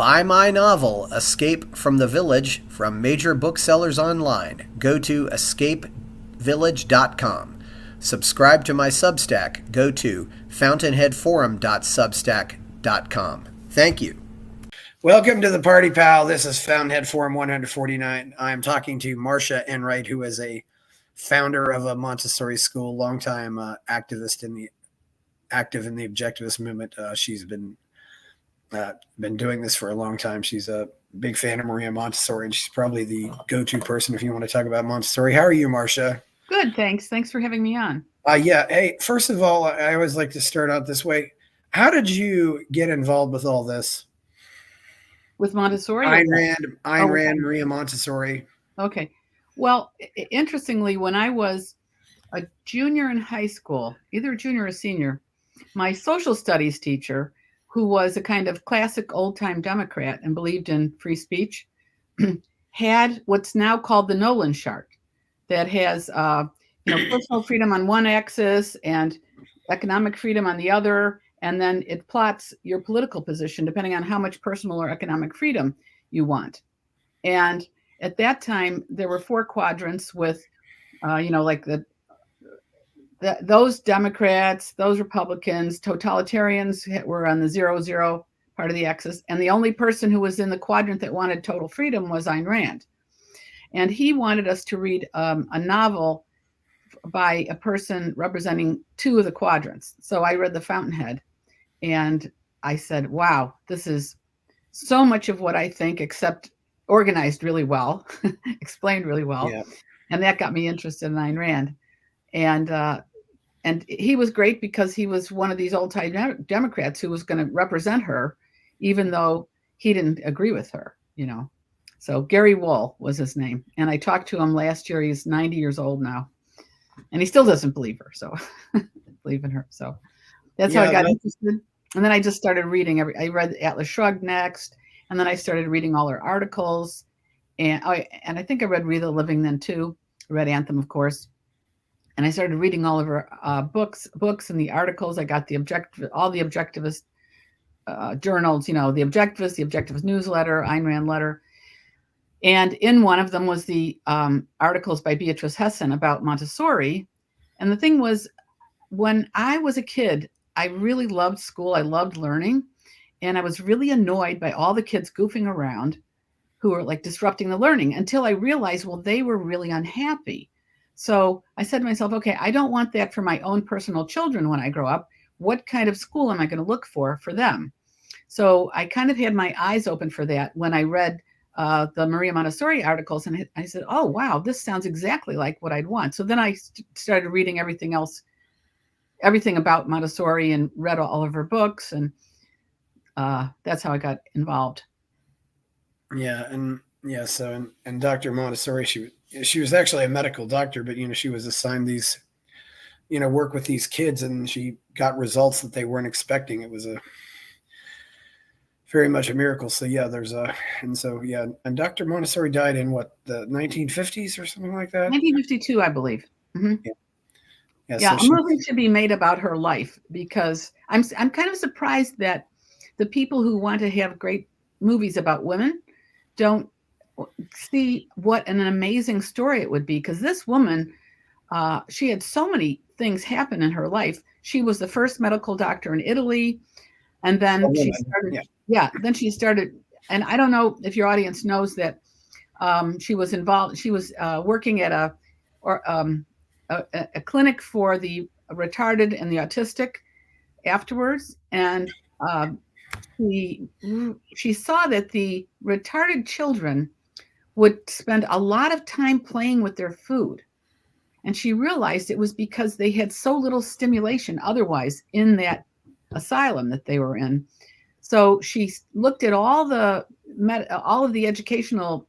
Buy my novel, Escape from the Village, from major booksellers online. Go to escapevillage.com. Subscribe to my Substack. Go to fountainheadforum.substack.com. Thank you. Welcome to the Party Pal. This is Fountainhead Forum 149. I'm talking to Marsha Enright, who is a founder of a Montessori school, longtime active in the Objectivist movement. She's been doing this for a long time. She's a big fan of Maria Montessori, and she's probably the go-to person if you want to talk about Montessori. How are you, Marsha? Good, thanks. Thanks for having me on. Yeah. Hey, first of all, I always like to start out this way. How did you get involved with all this? With Montessori? Ayn Rand, Maria Montessori. Okay. Well, interestingly, when I was a junior in high school, either a junior or a senior, my social studies teacher, who was a kind of classic old-time Democrat and believed in free speech, had what's now called the Nolan chart that has personal freedom on one axis and economic freedom on the other, and then it plots your political position depending on how much personal or economic freedom you want. And at that time, there were 4 quadrants with, those Democrats, those Republicans, totalitarians were on the 0-0 part of the axis. And the only person who was in the quadrant that wanted total freedom was Ayn Rand. And he wanted us to read a novel by a person representing 2 of the quadrants. So I read The Fountainhead, and I said, wow, this is so much of what I think, except organized really well, explained really well. Yeah. And that got me interested in Ayn Rand. And he was great because he was one of these old-time Democrats who was going to represent her, even though he didn't agree with her, So Gary Wool was his name. And I talked to him last year. He's 90 years old now. And he still doesn't believe her. So believe in her. So that's how I got interested. And then I just started reading. I read Atlas Shrugged next. And then I started reading all her articles. And I think I read Read the Living then too. I read Anthem, of course. And I started reading all of her books and the articles. I got all the Objectivist journals, the Objectivist newsletter, Ayn Rand letter. And in one of them was the articles by Beatrice Hessen about Montessori. And the thing was, when I was a kid, I really loved school. I loved learning. And I was really annoyed by all the kids goofing around who were like disrupting the learning until I realized, well, they were really unhappy. So I said to myself, okay, I don't want that for my own personal children when I grow up. What kind of school am I going to look for them? So I kind of had my eyes open for that when I read the Maria Montessori articles. And I said, oh, wow, this sounds exactly like what I'd want. So then I started reading everything about Montessori and read all of her books. And that's how I got involved. Yeah. And Dr. Montessori, she was actually a medical doctor, but, she was assigned these, work with these kids, and she got results that they weren't expecting. It was very much a miracle. So yeah, and Dr. Montessori died in the 1950s or something like that? 1952, I believe. Mm-hmm. Yeah. So a movie should be made about her life, because I'm kind of surprised that the people who want to have great movies about women don't see what an amazing story it would be, because this woman, she had so many things happen in her life. She was the first medical doctor in Italy, and then then she started, and I don't know if your audience knows that she was involved. She was working at a clinic for the retarded and the autistic afterwards, and she saw that the retarded children would spend a lot of time playing with their food. And she realized it was because they had so little stimulation otherwise in that asylum that they were in. So she looked at all of the educational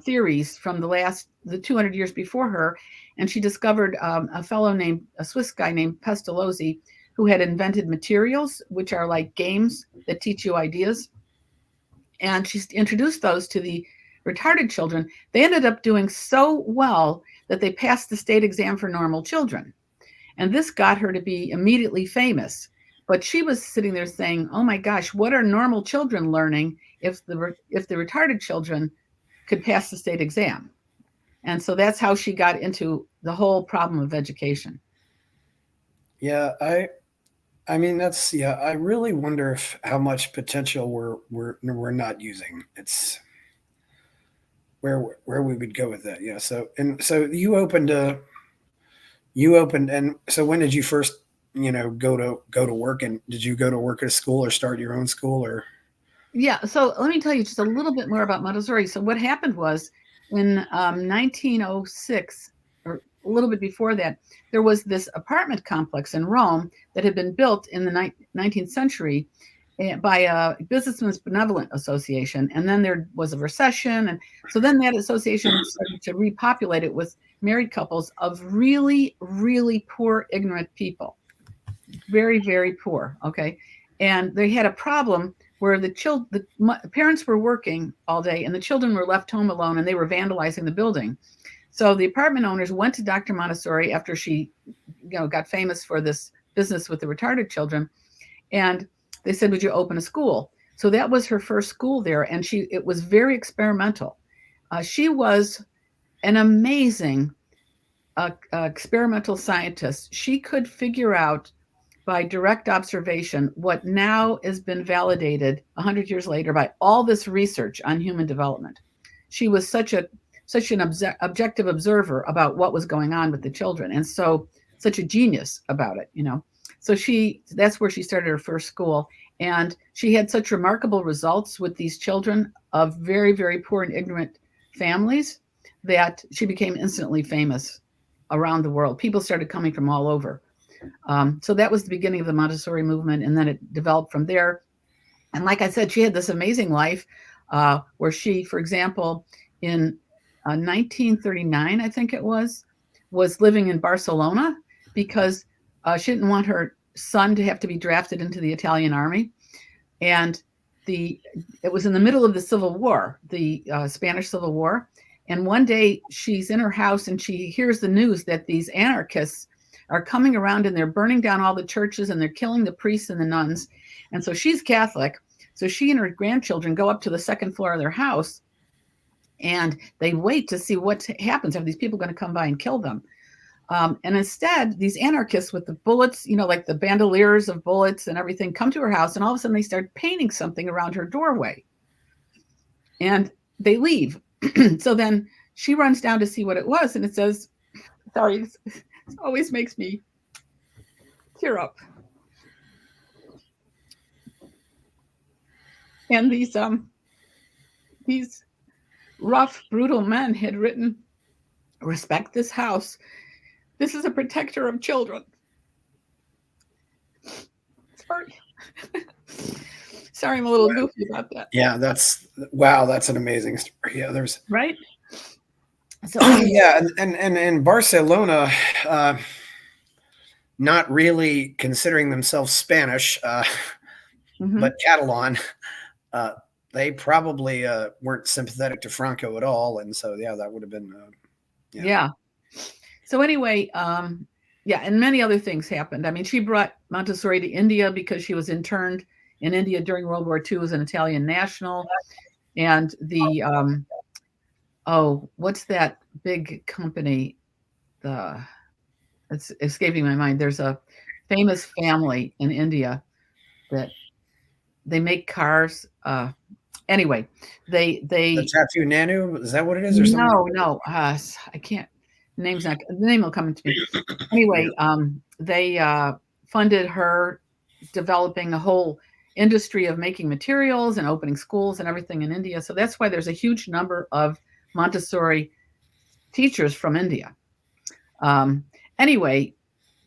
theories from the 200 years before her, and she discovered a Swiss guy named Pestalozzi, who had invented materials, which are like games that teach you ideas. And she introduced those to the retarded children. They ended up doing so well that they passed the state exam for normal children. And this got her to be immediately famous. But she was sitting there saying, oh my gosh, what are normal children learning if the retarded children could pass the state exam. And so that's how she got into the whole problem of education. Yeah, I mean that's I really wonder if how much potential we're not using. It's where we would go with that. Yeah. So you opened and so when did you first go to work, and did you go to work at a school or start your own school or? Yeah. So let me tell you just a little bit more about Montessori. So what happened was in 1906, or a little bit before that, there was this apartment complex in Rome that had been built in the 19th century by a Businessmen's Benevolent Association. And then there was a recession. And so then that association started to repopulate it with married couples of really, really poor, ignorant people. Very, very poor. Okay. And they had a problem where the parents were working all day and the children were left home alone, and they were vandalizing the building. So the apartment owners went to Dr. Montessori after she, got famous for this business with the retarded children, and they said, "Would you open a school?" So that was her first school there, and it was very experimental. She was an amazing experimental scientist. She could figure out by direct observation what now has been validated 100 years later by all this research on human development. She was such an objective observer about what was going on with the children, and so such a genius about it, So that's where she started her first school, and she had such remarkable results with these children of very, very poor and ignorant families that she became instantly famous around the world. People started coming from all over. So that was the beginning of the Montessori movement, and then it developed from there. And like I said, she had this amazing life where she, for example, in 1939, I think it was living in Barcelona because she didn't want her son to have to be drafted into the Italian army. And it was in the middle of the Civil War, the Spanish Civil War. And one day she's in her house and she hears the news that these anarchists are coming around and they're burning down all the churches and they're killing the priests and the nuns. And so she's Catholic. So she and her grandchildren go up to the second floor of their house and they wait to see what happens. Are these people going to come by and kill them? And instead, these anarchists with the bullets, like the bandoliers of bullets and everything, come to her house, and all of a sudden they start painting something around her doorway. And they leave. So then she runs down to see what it was, and it says, sorry, this always makes me tear up. And these rough, brutal men had written, "Respect this house. This is a protector of children." Sorry. Sorry, I'm a little goofy about that. Yeah, that's an amazing story. Yeah, there's right. So yeah, and in Barcelona, not really considering themselves Spanish, but Catalan, they probably weren't sympathetic to Franco at all, and so that would have been yeah. So anyway, and many other things happened. I mean, she brought Montessori to India because she was interned in India during World War II as an Italian national. And the, what's that big company? It's escaping my mind. There's a famous family in India that they make cars. Anyway, the Tattoo Nanu, is that what it is? Or something? No, I can't. The name will come to me. Anyway, they funded her developing a whole industry of making materials and opening schools and everything in India. So that's why there's a huge number of Montessori teachers from India. Anyway,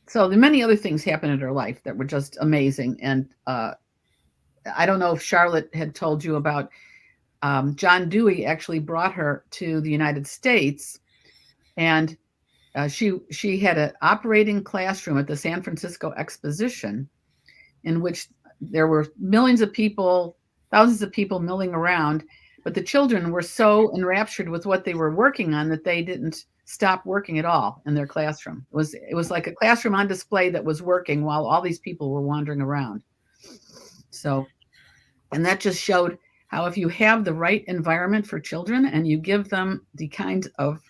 so the many other things happened in her life that were just amazing. And I don't know if Charlotte had told you about John Dewey actually brought her to the United States. And she had an operating classroom at the San Francisco Exposition in which there were millions of people, thousands of people milling around, but the children were so enraptured with what they were working on that they didn't stop working at all in their classroom. It was like a classroom on display that was working while all these people were wandering around. So, and that just showed how if you have the right environment for children and you give them the kind of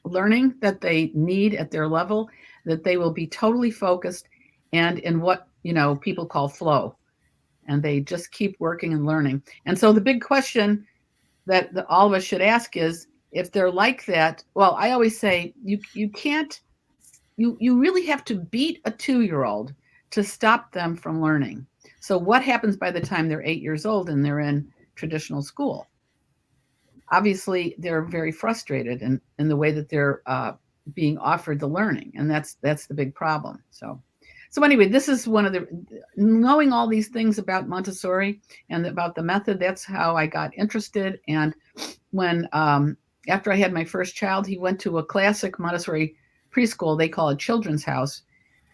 learning that they need at their level, that they will be totally focused and in what, people call flow. And they just keep working and learning. And so the big question that all of us should ask is, if they're like that, well, I always say you can't, you really have to beat a 2-year-old to stop them from learning. So what happens by the time they're 8 years old and they're in traditional school? Obviously, they're very frustrated in the way that they're being offered the learning, and that's the big problem. So anyway, this is one of the, knowing all these things about Montessori and about the method, that's how I got interested. And when, after I had my first child, he went to a classic Montessori preschool, they call it Children's House,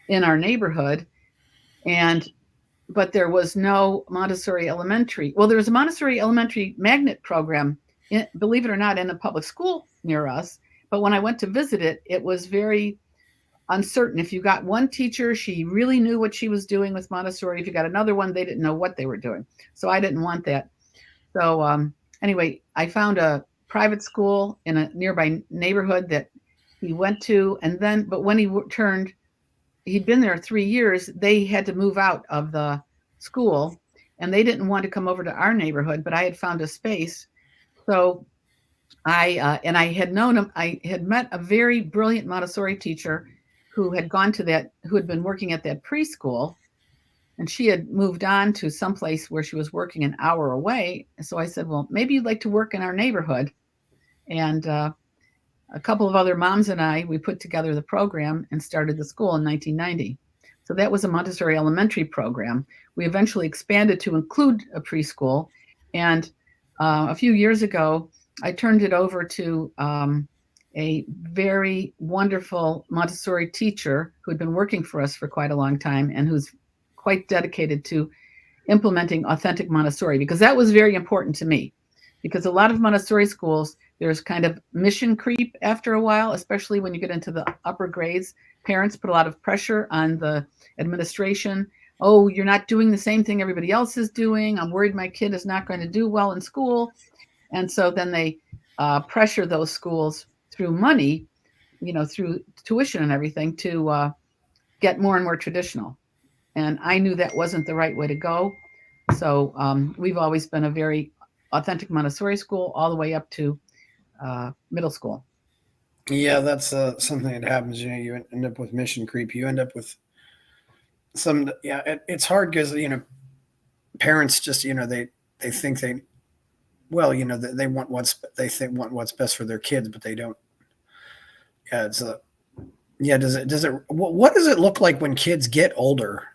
in our neighborhood. But there was no Montessori elementary. Well, there was a Montessori elementary magnet program, believe it or not, in a public school near us. But when I went to visit it, it was very uncertain. If you got one teacher, she really knew what she was doing with Montessori. If you got another one, they didn't know what they were doing. So I didn't want that. So anyway, I found a private school in a nearby neighborhood that he went to. And then, but when he turned, he'd been there 3 years, they had to move out of the school and they didn't want to come over to our neighborhood, but I had found a space. So I had known him. I had met a very brilliant Montessori teacher who had been working at that preschool, and she had moved on to someplace where she was working an hour away. So I said, well, maybe you'd like to work in our neighborhood. And a couple of other moms and we put together the program and started the school in 1990. So that was a Montessori elementary program. We eventually expanded to include a preschool. And a few years ago, I turned it over to a very wonderful Montessori teacher who had been working for us for quite a long time and who's quite dedicated to implementing authentic Montessori, because that was very important to me. Because a lot of Montessori schools, there's kind of mission creep after a while, especially when you get into the upper grades. Parents put a lot of pressure on the administration. Oh, you're not doing the same thing everybody else is doing. I'm worried my kid is not going to do well in school. And so then they pressure those schools through money, through tuition and everything, to get more and more traditional. And I knew that wasn't the right way to go. So we've always been a very authentic Montessori school all the way up to middle school. Yeah, that's something that happens. You end up with mission creep. You end up with some. Yeah, it's hard because parents just they think they want what's best for their kids, but they don't. Yeah, it's does it what does it look like when kids get older?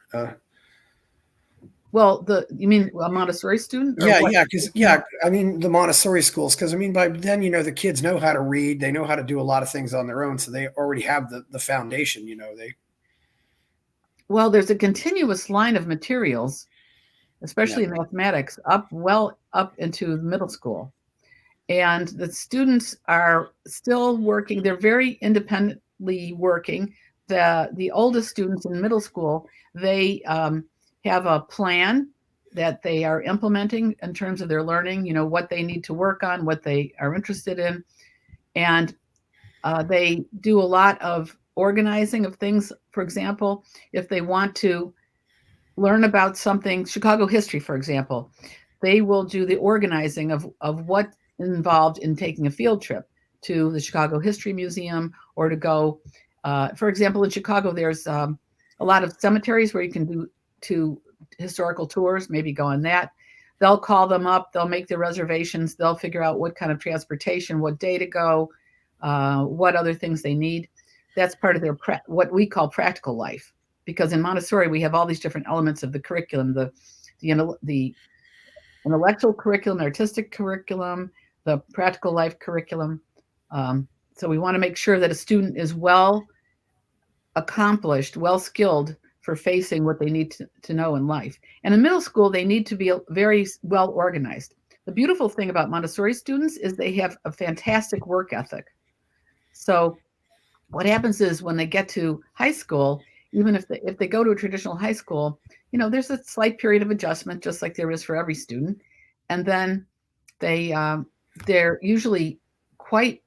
Well, you mean a Montessori student? Yeah. I mean the Montessori schools, because by then the kids know how to read, they know how to do a lot of things on their own, so they already have the foundation. Well, there's a continuous line of materials, especially in mathematics, up into middle school, and the students are still working. They're very independently working. The oldest students in middle school, they have a plan that they are implementing in terms of their learning, what they need to work on, what they are interested in. And they do a lot of organizing of things. For example, if they want to learn about something, Chicago history, for example, they will do the organizing of what involved in taking a field trip to the Chicago History Museum, or to go, for example, in Chicago, there's a lot of cemeteries where you can do 2 historical tours, maybe go on that. They'll call them up, they'll make the reservations, they'll figure out what kind of transportation, what day to go, what other things they need. That's part of their what we call practical life, because in Montessori we have all these different elements of the curriculum, the intellectual curriculum, artistic curriculum, the practical life curriculum. So we want to make sure that a student is well accomplished, well skilled for facing what they need to know in life. And in middle school, they need to be very well organized. The beautiful thing about Montessori students is they have a fantastic work ethic. So what happens is when they get to high school, even if they go to a traditional high school, there's a slight period of adjustment, just like there is for every student. and then they're usually quite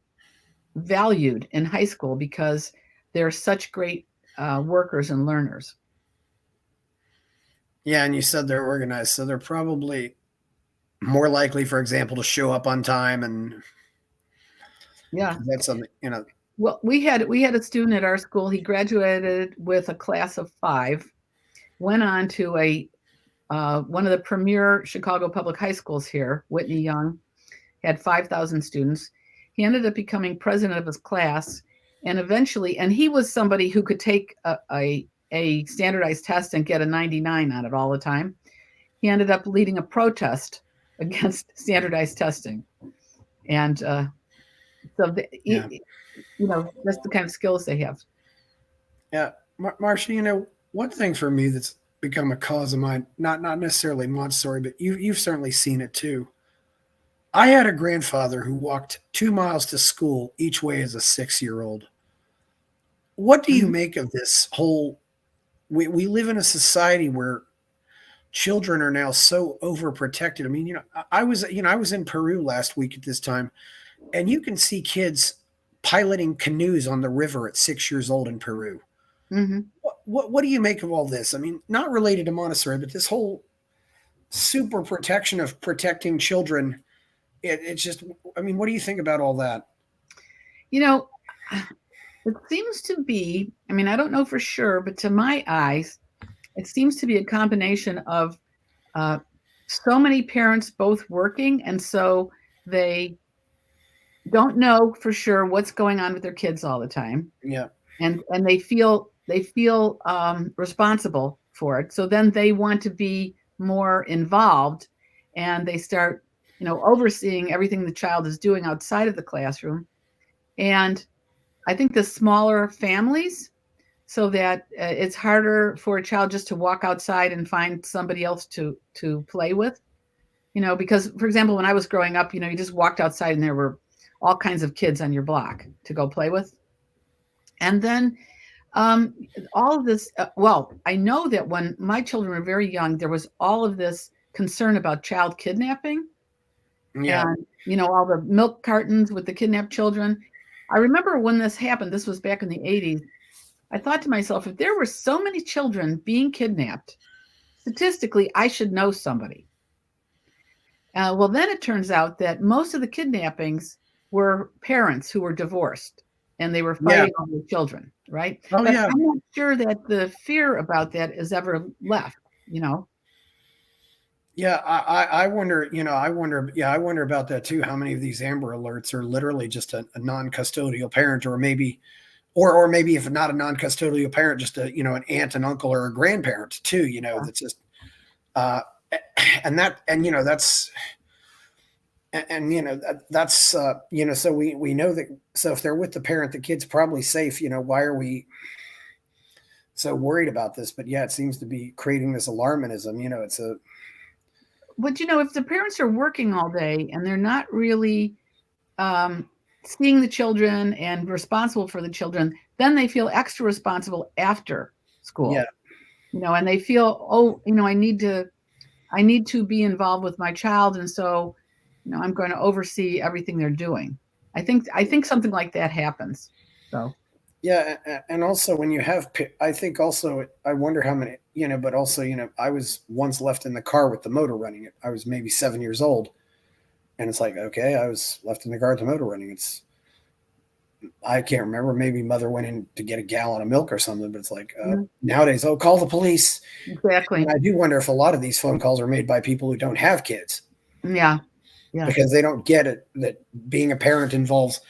valued in high school because they're such great workers and learners. Yeah, and you said they're organized, so they're probably more likely, for example, to show up on time, and Yeah. that's something, Well, we had a student at our school. He graduated with a class of 5, went on to one of the premier Chicago public high schools here, Whitney Young, had 5,000 students. He ended up becoming president of his class, and eventually, and he was somebody who could take a standardized test and get a 99 on it all the time. He ended up leading a protest against standardized testing, and so that's the kind of skills they have. Yeah, Marsha, one thing for me that's become a cause of mine, not necessarily Montessori, but you've certainly seen it too. I had a grandfather who walked 2 miles to school each way as a 6-year-old. What do you make of this whole? We live in a society where children are now so overprotected. I mean, I was in Peru last week at this time, and you can see kids piloting canoes on the river at 6 years old in Peru. Mm-hmm. What do you make of all this? I mean, not related to Montessori, but this whole super protection of protecting children. It's just, I mean, what do you think about all that? It seems to be, I mean, I don't know for sure, but to my eyes, it seems to be a combination of so many parents both working, and so they don't know for sure what's going on with their kids all the time. Yeah. And they feel responsible for it. So then they want to be more involved, and they start, overseeing everything the child is doing outside of the classroom. And I think the smaller families, so that it's harder for a child just to walk outside and find somebody else to play with, because, for example, when I was growing up, you just walked outside and there were all kinds of kids on your block to go play with. And then all of this, I know that when my children were very young, there was all of this concern about child kidnapping. Yeah. And, all the milk cartons with the kidnapped children. I remember when this happened, this was back in the 80s, I thought to myself, if there were so many children being kidnapped, statistically, I should know somebody. Well, then it turns out that most of the kidnappings were parents who were divorced, and they were fighting over the children, right? Oh, but yeah. I'm not sure that the fear about that is ever left, Yeah, I wonder, I wonder about that too. How many of these Amber Alerts are literally just a non-custodial parent, or maybe if not a non-custodial parent, just an aunt and uncle or a grandparent too, that's just, so we know that, so if they're with the parent, the kid's probably safe, why are we so worried about this? But yeah, it seems to be creating this alarmism, But if the parents are working all day and they're not really seeing the children and responsible for the children, then they feel extra responsible after school. Yeah. And they feel, I need to be involved with my child, and so, I'm going to oversee everything they're doing. I think something like that happens. So. Yeah, and also when you have, I think also, I wonder how many, but also, I was once left in the car with the motor running. I was maybe 7 years old, and it's like, okay, I was left in the car with the motor running. I can't remember. Maybe mother went in to get a gallon of milk or something, but it's like nowadays, call the police. Exactly. And I do wonder if a lot of these phone calls are made by people who don't have kids. Yeah. Because they don't get it, that being a parent involves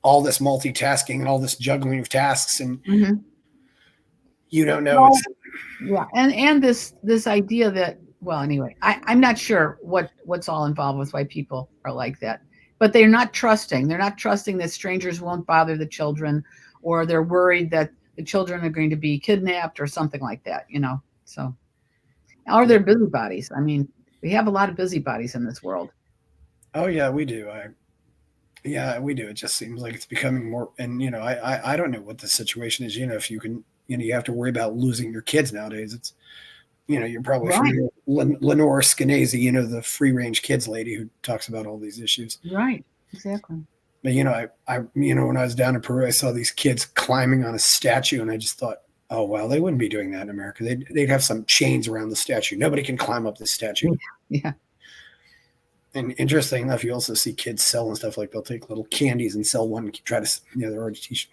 all this multitasking and all this juggling of tasks, and you don't know. Yeah, and this idea that, well, anyway, I'm not sure what's all involved with why people are like that, but they're not trusting. They're not trusting that strangers won't bother the children, or they're worried that the children are going to be kidnapped or something like that, So, or they're busybodies. I mean, we have a lot of busybodies in this world. Oh yeah, we do. Yeah, we do. It just seems like it's becoming more, and I don't know what the situation is. If you can, you have to worry about losing your kids nowadays. You're probably Right. familiar with Lenore Skenazy, the free range kids lady who talks about all these issues. Right. Exactly. But I when I was down in Peru, I saw these kids climbing on a statue, and I just thought, oh well, they wouldn't be doing that in America. They'd have some chains around the statue. Nobody can climb up the statue. Yeah. And interesting enough, you also see kids selling stuff like they'll take little candies and sell one, try to, they're already teaching.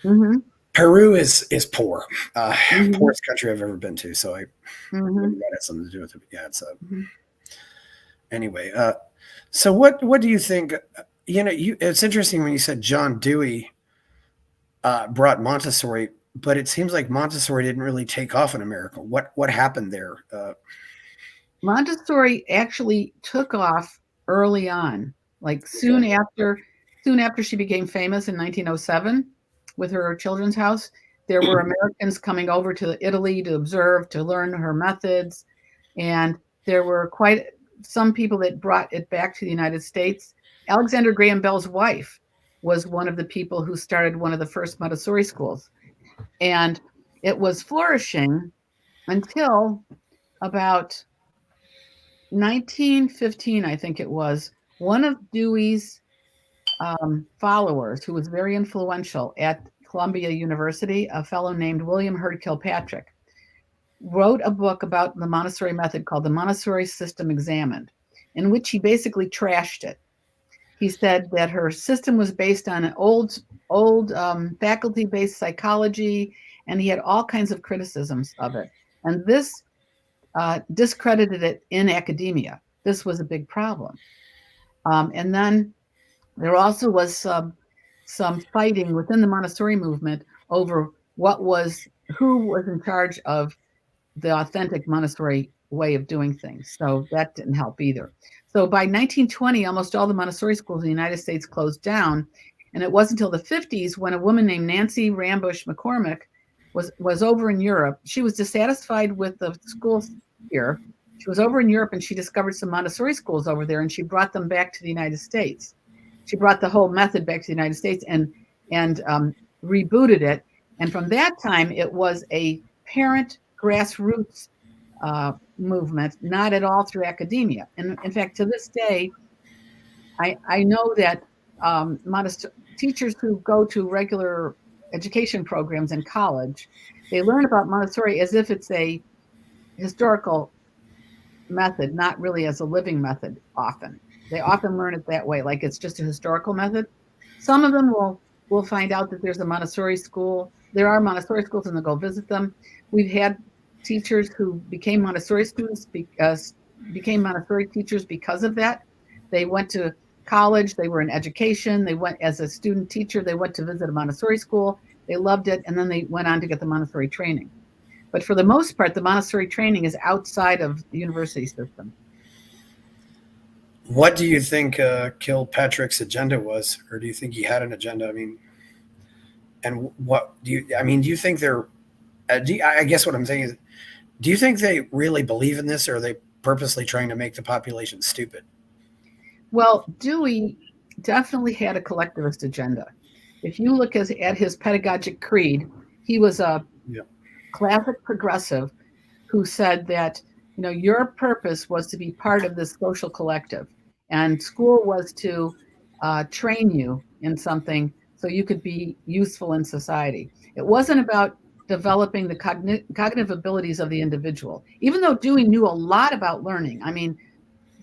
Mm-hmm. Peru is poor, Mm-hmm. poorest country I've ever been to. So Mm-hmm. that has something to do with it. But yeah, it's Mm-hmm. anyway. So what do you think? It's interesting when you said John Dewey brought Montessori, but it seems like Montessori didn't really take off in America. What happened there? Montessori actually took off early on, like soon after she became famous in 1907 with her children's house. There were Americans coming over to Italy to observe, to learn her methods, and there were quite some people that brought it back to the United States. Alexander Graham Bell's wife was one of the people who started one of the first Montessori schools, and it was flourishing until about 1915, I think it was. One of Dewey's followers, who was very influential at Columbia University, a fellow named William Hurd Kilpatrick, wrote a book about the Montessori method called The Montessori System Examined, in which he basically trashed it. He said that her system was based on an old faculty-based psychology, and he had all kinds of criticisms of it. And this discredited it in academia. This was a big problem. And then there also was some fighting within the Montessori movement over who was in charge of the authentic Montessori way of doing things. So that didn't help either. So by 1920, almost all the Montessori schools in the United States closed down. And it wasn't until the 50s when a woman named Nancy Rambush McCormick was over in Europe. She was dissatisfied with the schools here. She was over in Europe and she discovered some Montessori schools over there, and she brought them back to the United States. She brought the whole method back to the United States and rebooted it. And from that time, it was a parent grassroots movement, not at all through academia. And in fact, to this day, I know that teachers who go to regular education programs in college, they learn about Montessori as if it's a historical method, not really as a living method often. They often learn it that way, like it's just a historical method. Some of them will find out that there's a Montessori school. There are Montessori schools and they'll go visit them. We've had teachers who became Montessori students, became Montessori teachers because of that. They went to college, they were in education, they went as a student teacher, they went to visit a Montessori school, they loved it, and then they went on to get the Montessori training. But for the most part, the Montessori training is outside of the university system. What do you think Kilpatrick's agenda was, or do you think he had an agenda? I mean, and what do you think they're? I guess what I'm saying is, do you think they really believe in this, or are they purposely trying to make the population stupid? Well, Dewey definitely had a collectivist agenda. If you look at his pedagogic creed, he was a classic progressive who said that, your purpose was to be part of this social collective, and school was to train you in something so you could be useful in society. It wasn't about developing the cognitive abilities of the individual, even though Dewey knew a lot about learning. I mean,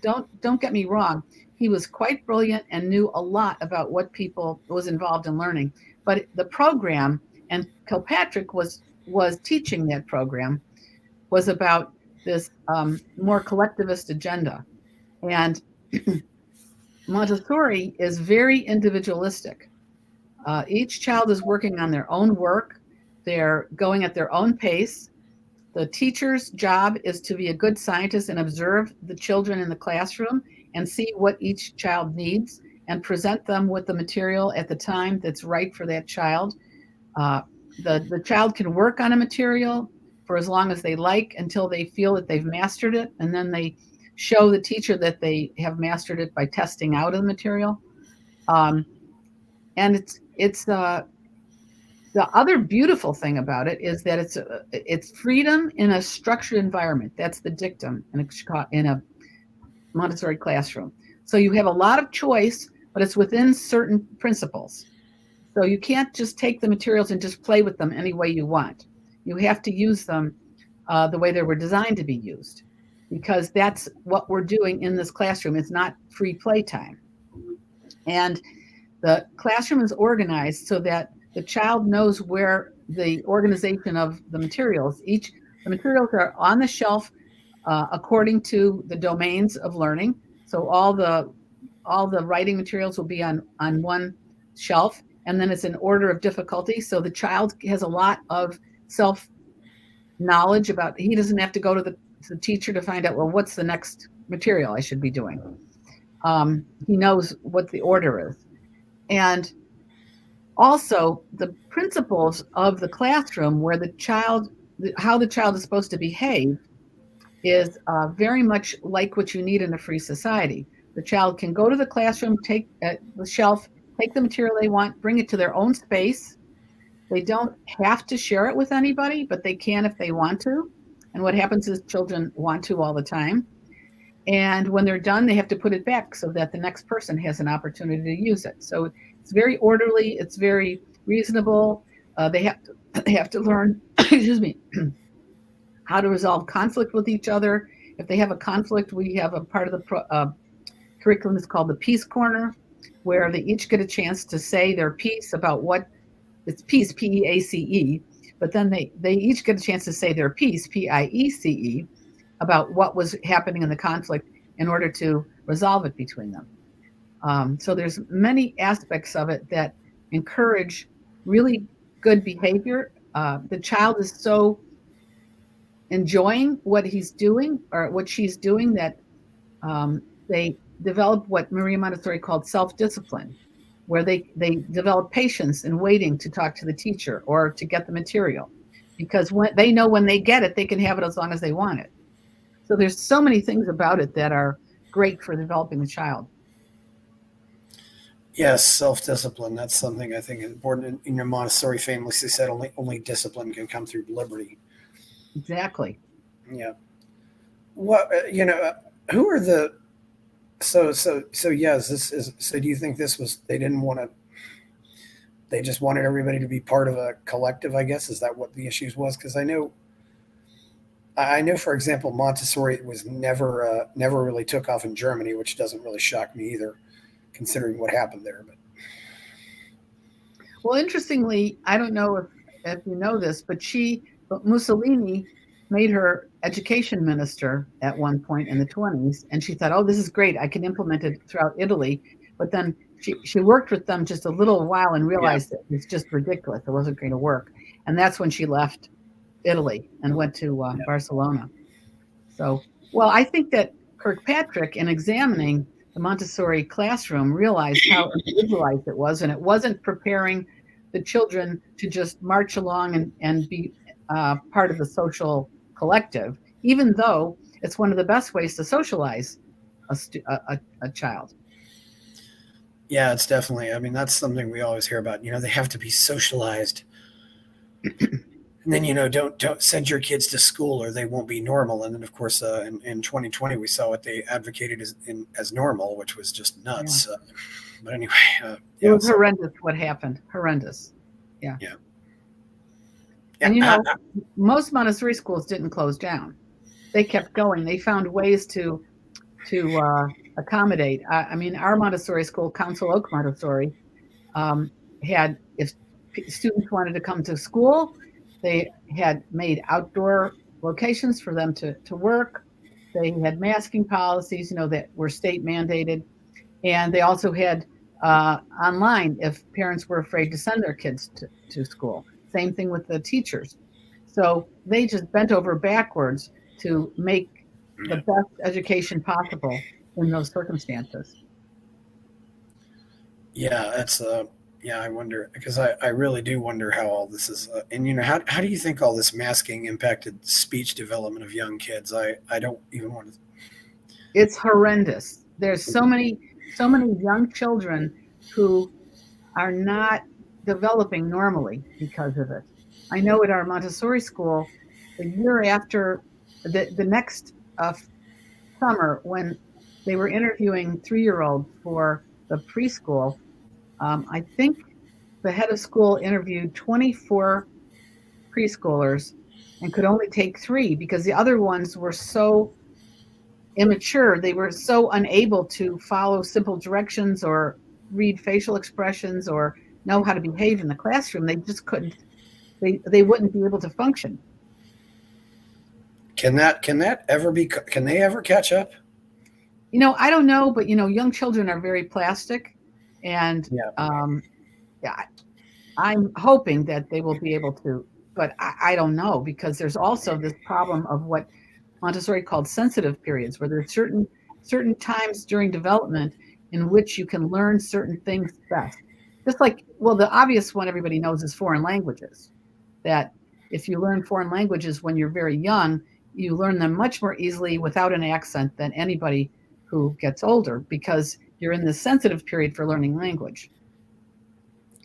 don't get me wrong. He was quite brilliant and knew a lot about what people was involved in learning. But the program, and Kilpatrick was teaching that program, was about this more collectivist agenda. And Montessori is very individualistic. Each child is working on their own work. They're going at their own pace. The teacher's job is to be a good scientist and observe the children in the classroom and see what each child needs and present them with the material at the time that's right for that child. The child can work on a material for as long as they like until they feel that they've mastered it, and then they show the teacher that they have mastered it by testing out of the material. And it's The other beautiful thing about it is that it's freedom in a structured environment. That's the dictum in a Montessori classroom. So you have a lot of choice, but it's within certain principles. So you can't just take the materials and just play with them any way you want. You have to use them the way they were designed to be used, because that's what we're doing in this classroom. It's not free playtime. And the classroom is organized so that the child knows where the organization of the materials, the materials are on the shelf according to the domains of learning. So all the writing materials will be on one shelf, and then it's in order of difficulty. So the child has a lot of self knowledge about, he doesn't have to go to the teacher to find out, well, what's the next material I should be doing. He knows what the order is. And also the principles of the classroom, where how the child is supposed to behave, is very much like what you need in a free society. The child can go to the classroom, take the shelf, take the material they want, bring it to their own space. They don't have to share it with anybody, but they can if they want to. And what happens is children want to all the time. And when they're done, they have to put it back so that the next person has an opportunity to use it. So it's very orderly. It's very reasonable. They have to learn, excuse me, how to resolve conflict with each other. If they have a conflict, we have a part of the curriculum is called the Peace Corner, where they each get a chance to say their piece about what it's peace, P-E-A-C-E, but then they each get a chance to say their piece, P-I-E-C-E, about what was happening in the conflict in order to resolve it between them. So there's many aspects of it that encourage really good behavior. The child is so enjoying what he's doing or what she's doing that they develop what Maria Montessori called self-discipline, where they develop patience in waiting to talk to the teacher or to get the material, because when they know when they get it, they can have it as long as they want it. So there's so many things about it that are great for developing the child. Yes, self-discipline. That's something I think is important. In your Montessori famously said, only discipline can come through liberty. Exactly. Yeah. What who are the so yes, this is, so do you think this was, they didn't want to, they just wanted everybody to be part of a collective, I guess? Is that what the issues was? Because I know, for example, Montessori was never really took off in Germany, which doesn't really shock me either, considering what happened there. But well, interestingly, I don't know if you know this, but Mussolini made her education minister at one point in the 1920s, and she thought, oh, this is great, I can implement it throughout Italy. But then she worked with them just a little while and realized that it's just ridiculous, it wasn't going to work. And that's when she left Italy and went to Barcelona. So, well, I think that Kirkpatrick, in examining the Montessori classroom, realized how individualized it was, and it wasn't preparing the children to just march along and be part of the social collective, even though it's one of the best ways to socialize a child. Yeah, it's definitely, I mean, that's something we always hear about. They have to be socialized. And then, don't send your kids to school or they won't be normal. And then, of course, in 2020, we saw what they advocated as normal, which was just nuts. Yeah. But anyway. It was horrendous what happened. Horrendous. Yeah. Yeah. And, most Montessori schools didn't close down. They kept going. They found ways to accommodate. I mean, our Montessori school, Council Oak Montessori, had, if students wanted to come to school, they had made outdoor locations for them to work. They had masking policies, that were state mandated. And they also had online if parents were afraid to send their kids to school. Same thing with the teachers. So they just bent over backwards to make the best education possible in those circumstances. Yeah, that's I wonder, because I really do wonder how all this is, and how do you think all this masking impacted speech development of young kids? I don't even want to. It's horrendous. There's so many young children who are not developing normally because of it. I know at our Montessori school, the year after the next summer, when they were interviewing 3-year-olds for the preschool, I think the head of school interviewed 24 preschoolers and could only take 3 because the other ones were so immature. They were so unable to follow simple directions or read facial expressions or know how to behave in the classroom. They just couldn't, they wouldn't be able to function. Can they ever catch up? I don't know, but young children are very plastic, and yeah, I'm hoping that they will be able to, but I don't know, because there's also this problem of what Montessori called sensitive periods, where there's certain times during development in which you can learn certain things best. Just like, well, the obvious one everybody knows is foreign languages. That if you learn foreign languages when you're very young, you learn them much more easily without an accent than anybody who gets older, because you're in this sensitive period for learning language.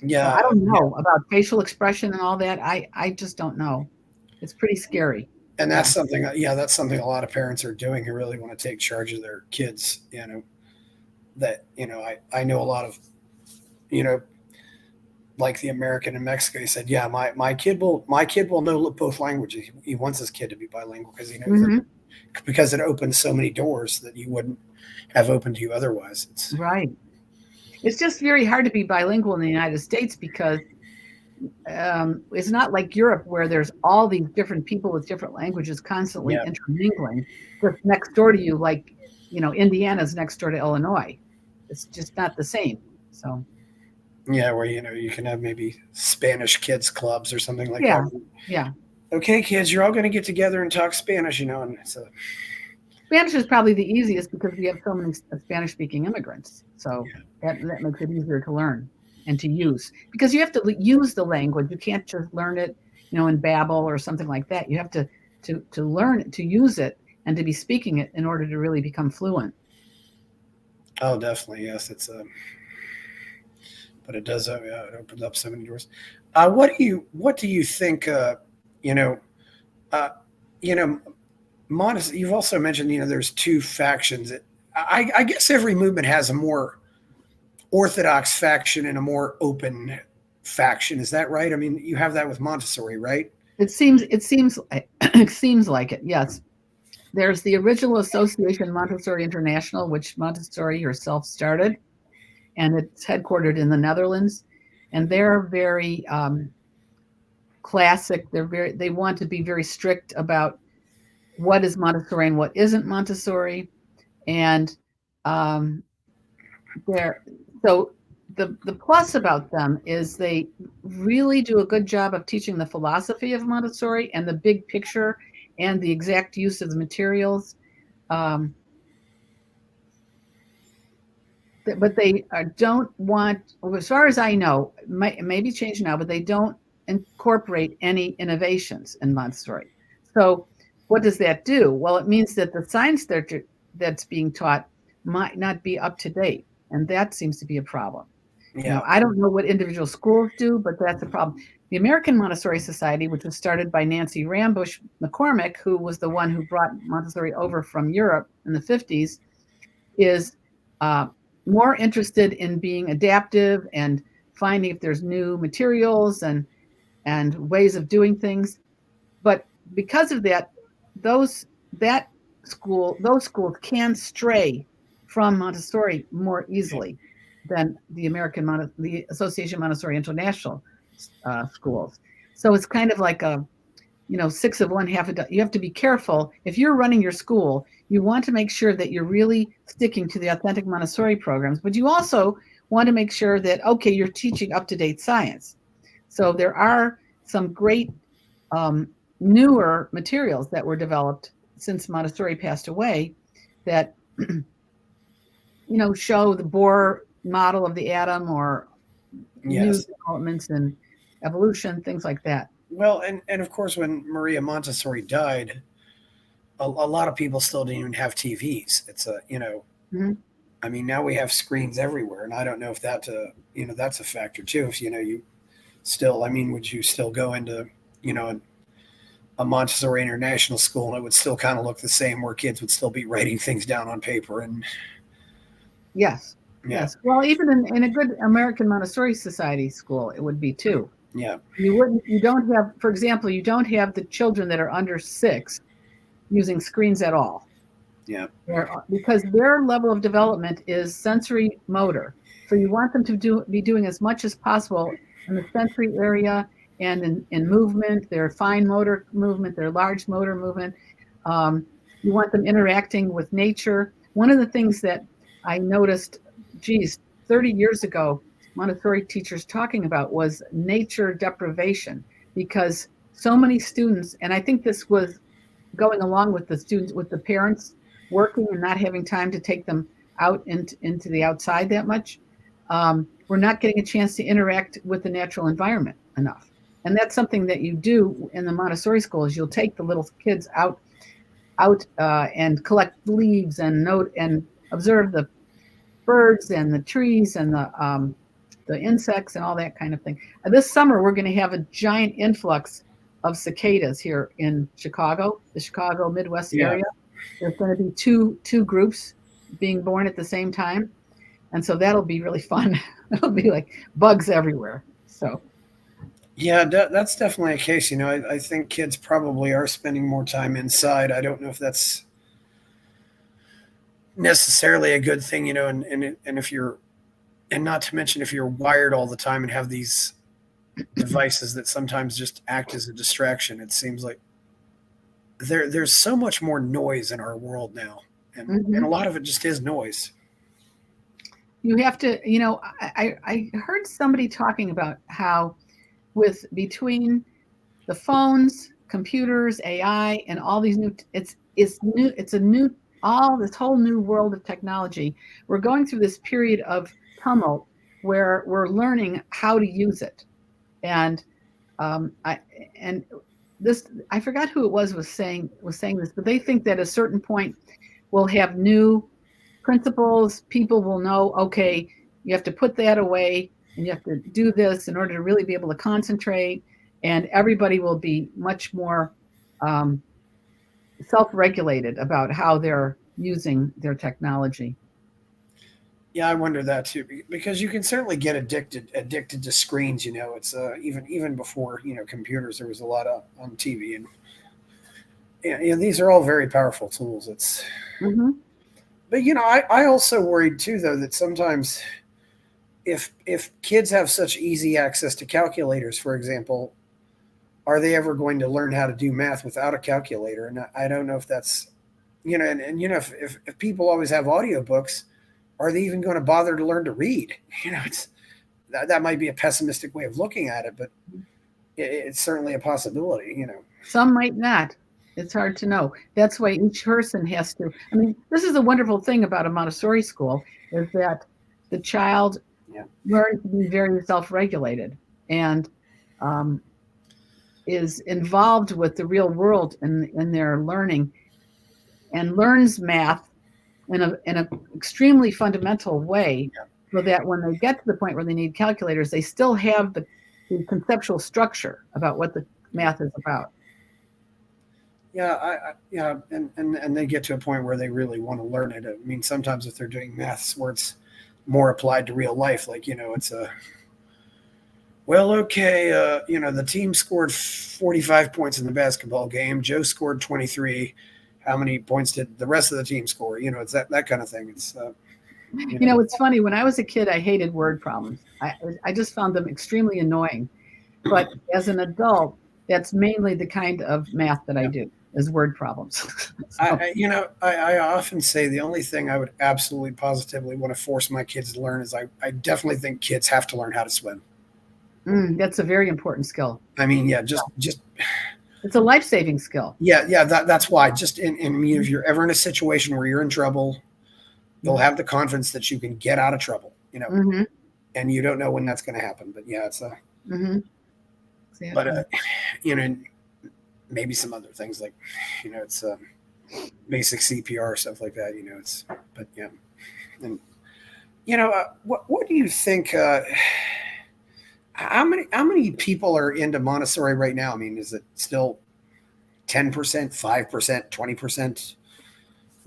Yeah. So I don't know about facial expression and all that. I just don't know. It's pretty scary. And that's something a lot of parents are doing who really want to take charge of their kids. I know a lot of, like the American in Mexico, he said, yeah, my kid will know both languages. He wants his kid to be bilingual because he knows because it opens so many doors that you wouldn't have opened to you otherwise. Right. It's just very hard to be bilingual in the United States because it's not like Europe, where there's all these different people with different languages constantly intermingling just next door to you, like, Indiana's next door to Illinois. It's just not the same. So yeah, where you can have maybe Spanish kids clubs or something like that. Yeah. Okay, kids, you're all going to get together and talk Spanish, and so Spanish is probably the easiest because we have so many Spanish-speaking immigrants. So that makes it easier to learn and to use, because you have to use the language. You can't just learn it, in Babel or something like that. You have to learn it, to use it, and to be speaking it in order to really become fluent. Oh, definitely, yes. But it does. It opens up so many doors. What do you think? You've also mentioned, there's 2 factions. I guess every movement has a more orthodox faction and a more open faction. Is that right? I mean, you have that with Montessori, right? It seems like it. Yes. There's the original association, Montessori International, which Montessori herself started, and it's headquartered in the Netherlands. And they're very classic. They want to be very strict about what is Montessori and what isn't Montessori. And so the plus about them is they really do a good job of teaching the philosophy of Montessori and the big picture and the exact use of the materials. But they don't want, as far as I know, maybe change now, but they don't incorporate any innovations in Montessori. So what does that do? Well, it means that the science that's being taught might not be up to date. And that seems to be a problem. Yeah. I don't know what individual schools do, but that's a problem. The American Montessori Society, which was started by Nancy Rambusch McCormick, who was the one who brought Montessori over from Europe in the 50s, is more interested in being adaptive and finding if there's new materials and ways of doing things. But because of that, those schools can stray from Montessori more easily than the Association Montessori International schools. So it's kind of like a 6 of one, half a dozen. You have to be careful. If you're running your school, you want to make sure that you're really sticking to the authentic Montessori programs, but you also want to make sure that, okay, you're teaching up-to-date science. So there are some great newer materials that were developed since Montessori passed away that show the Bohr model of the atom, or new developments in evolution, things like that. Well, and of course, when Maria Montessori died, a lot of people still didn't even have TVs. It's I mean, now we have screens everywhere, and I don't know if that's a factor too. If still? I mean, would you still go into, a Montessori International school and it would still kind of look the same, where kids would still be writing things down on paper? And Yes. yeah. Yes. Well, even in a good American Montessori Society school, it would be too. Yeah. You don't have, for example, you don't have the children that are under 6 using screens at all. Yeah. Because their level of development is sensory motor. So you want them to be doing as much as possible in the sensory area and in movement, their fine motor movement, their large motor movement. You want them interacting with nature. One of the things that I noticed, 30 years ago, Montessori teachers talking about was nature deprivation, because so many students, and I think this was going along with the students, with the parents working and not having time to take them out into the outside that much, we're not getting a chance to interact with the natural environment enough. And that's something that you do in the Montessori schools. You'll take the little kids out and collect leaves and note and observe the birds and the trees and the insects and all that kind of thing. This summer, we're going to have a giant influx of cicadas here in Chicago, the Chicago Midwest area. There's going to be two groups being born at the same time. And so that'll be really fun. It'll be like bugs everywhere. So. Yeah, that's definitely a case. I think kids probably are spending more time inside. I don't know if that's necessarily a good thing, and if you're, and not to mention if you're wired all the time and have these devices that sometimes just act as a distraction. It seems like there's so much more noise in our world now, and a lot of it just is noise. You have to, I heard somebody talking about how between the phones, computers, AI, and all these this whole new world of technology. We're going through this period of tumult where we're learning how to use it. And I forgot who it was saying this, but they think that at a certain point we'll have new principles. People will know, okay, you have to put that away and you have to do this in order to really be able to concentrate. And everybody will be much more self-regulated about how they're using their technology. Yeah, I wonder that too, because you can certainly get addicted to screens. It's even before computers, there was a lot on TV, and these are all very powerful tools. But I also worried too, though, that sometimes if kids have such easy access to calculators, for example, are they ever going to learn how to do math without a calculator? And I don't know if that's, if people always have audiobooks, are they even going to bother to learn to read? That might be a pessimistic way of looking at it, but it's certainly a possibility, Some might not. It's hard to know. That's why each person has to. I mean, this is a wonderful thing about a Montessori school, is that the child learns to be very self-regulated and is involved with the real world in their learning, and learns math in an extremely fundamental way, so that when they get to the point where they need calculators, they still have the conceptual structure about what the math is about. Yeah, and they get to a point where they really want to learn it. I mean, sometimes if they're doing maths where it's more applied to real life, like it's the team scored 45 points in the basketball game. Joe scored 23. How many points did the rest of the team score? It's that kind of thing. It's it's funny. When I was a kid, I hated word problems. I just found them extremely annoying. But as an adult, that's mainly the kind of math that I do, is word problems. I often say the only thing I would absolutely positively want to force my kids to learn is I definitely think kids have to learn how to swim. That's a very important skill. I mean, just it's a life-saving skill. Yeah. That's why. Just if you're ever in a situation where you're in trouble, you'll have the confidence that you can get out of trouble. And you don't know when that's going to happen. But yeah, it's a. But maybe some other things like, it's basic CPR, stuff like that. But yeah, and what do you think? How many people are into Montessori right now? I mean, is it still 10%, 5%, 20%?